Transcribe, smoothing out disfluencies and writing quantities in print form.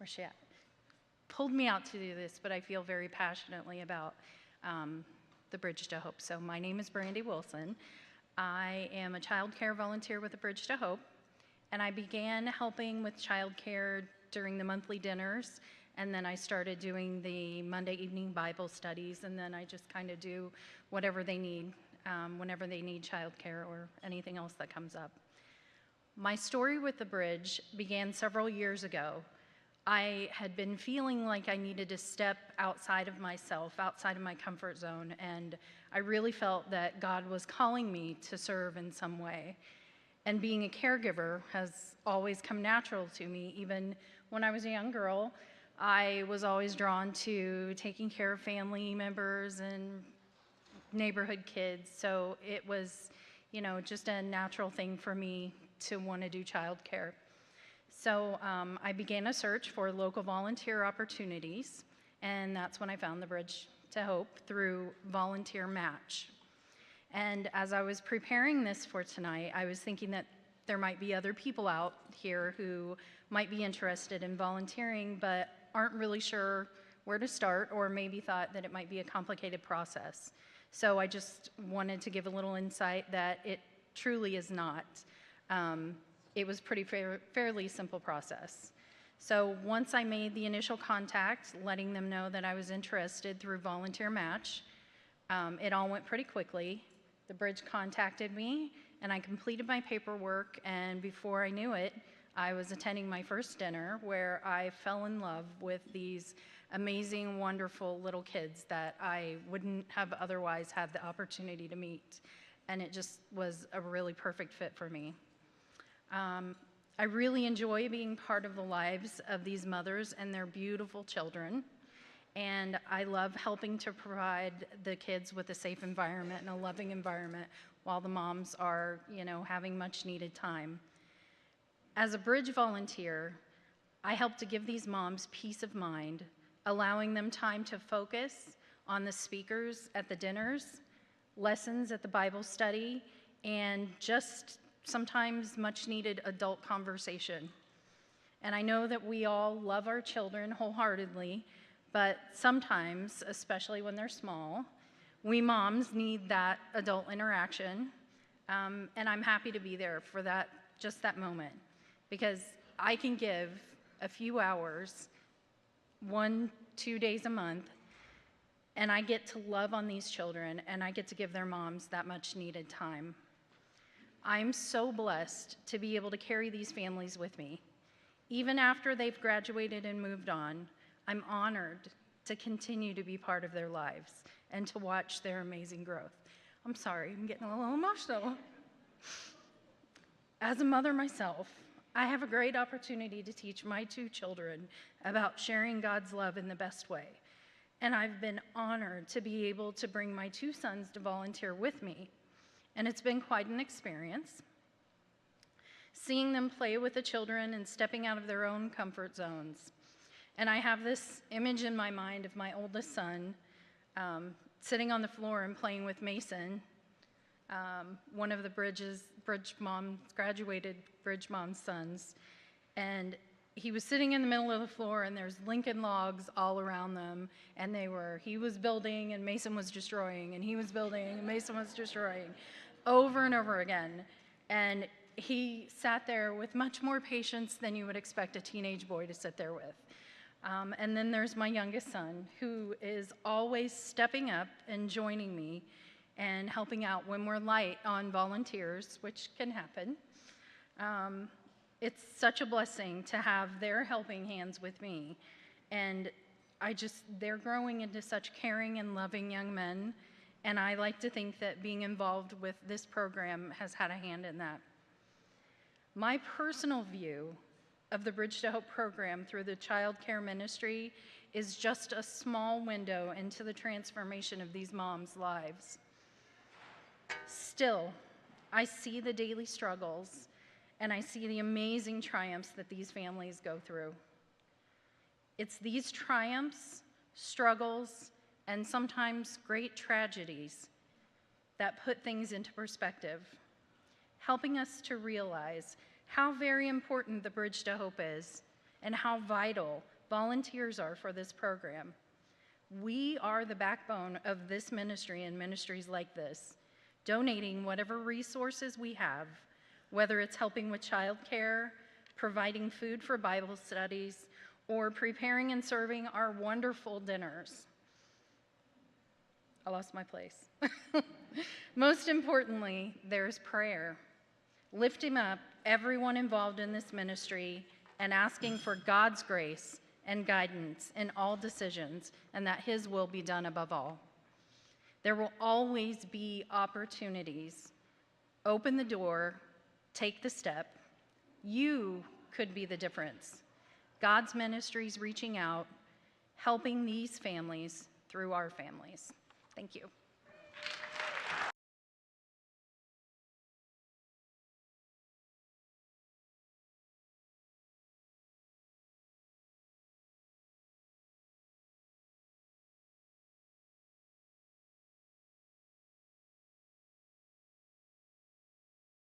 where's she at? Pulled me out to do this, but I feel very passionately about the Bridge to Hope. So my name is Brandy Wilson. I am a child care volunteer with the Bridge to Hope, and I began helping with child care during the monthly dinners, and then I started doing the Monday evening Bible studies, and then I just kind of do whatever they need whenever they need child care or anything else that comes up. My story with the Bridge began several years ago. I had been feeling like I needed to step outside of myself, outside of my comfort zone, and I really felt that God was calling me to serve in some way. And being a caregiver has always come natural to me. Even when I was a young girl, I was always drawn to taking care of family members and neighborhood kids. So it was, just a natural thing for me to want to do childcare. So I began a search for local volunteer opportunities, and that's when I found the Bridge to Hope through Volunteer Match. And as I was preparing this for tonight, I was thinking that there might be other people out here who might be interested in volunteering but aren't really sure where to start, or maybe thought that it might be a complicated process. So I just wanted to give a little insight that it truly is not. It was fairly simple process. So once I made the initial contact, letting them know that I was interested through Volunteer Match, it all went pretty quickly. The Bridge contacted me, and I completed my paperwork, and before I knew it, I was attending my first dinner where I fell in love with these amazing, wonderful little kids that I wouldn't have otherwise had the opportunity to meet. And it just was a really perfect fit for me. I really enjoy being part of the lives of these mothers and their beautiful children. And I love helping to provide the kids with a safe environment and a loving environment while the moms are, having much needed time. As a Bridge volunteer, I help to give these moms peace of mind, allowing them time to focus on the speakers at the dinners, lessons at the Bible study, and just sometimes much needed adult conversation. And I know that we all love our children wholeheartedly, but sometimes, especially when they're small, we moms need that adult interaction, and I'm happy to be there for just that moment, because I can give a few hours, 1-2 days a month, and I get to love on these children, and I get to give their moms that much needed time. I'm so blessed to be able to carry these families with me. Even after they've graduated and moved on, I'm honored to continue to be part of their lives and to watch their amazing growth. I'm sorry, I'm getting a little emotional. As a mother myself, I have a great opportunity to teach my 2 children about sharing God's love in the best way. And I've been honored to be able to bring my 2 sons to volunteer with me. And it's been quite an experience. Seeing them play with the children and stepping out of their own comfort zones. And I have this image in my mind of my oldest son sitting on the floor and playing with Mason, one of the graduated Bridge Mom's sons. And he was sitting in the middle of the floor, and there's Lincoln logs all around them, and he was building and Mason was destroying, and he was building and Mason was destroying, over and over again. And he sat there with much more patience than you would expect a teenage boy to sit there with. And then there's my youngest son, who is always stepping up and joining me and helping out when we're light on volunteers, which can happen. It's such a blessing to have their helping hands with me. And they're growing into such caring and loving young men. And I like to think that being involved with this program has had a hand in that. My personal view of the Bridge to Hope program through the child care ministry is just a small window into the transformation of these moms' lives. Still, I see the daily struggles, and I see the amazing triumphs that these families go through. It's these triumphs, struggles, and sometimes great tragedies that put things into perspective, helping us to realize how very important the Bridge to Hope is and how vital volunteers are for this program. We are the backbone of this ministry and ministries like this, donating whatever resources we have, whether it's helping with childcare, providing food for Bible studies, or preparing and serving our wonderful dinners. I lost my place. Most importantly, there's prayer. Lifting up everyone involved in this ministry and asking for God's grace and guidance in all decisions, and that His will be done above all. There will always be opportunities. Open the door, take the step. You could be the difference. God's ministry is reaching out, helping these families through our families. Thank you.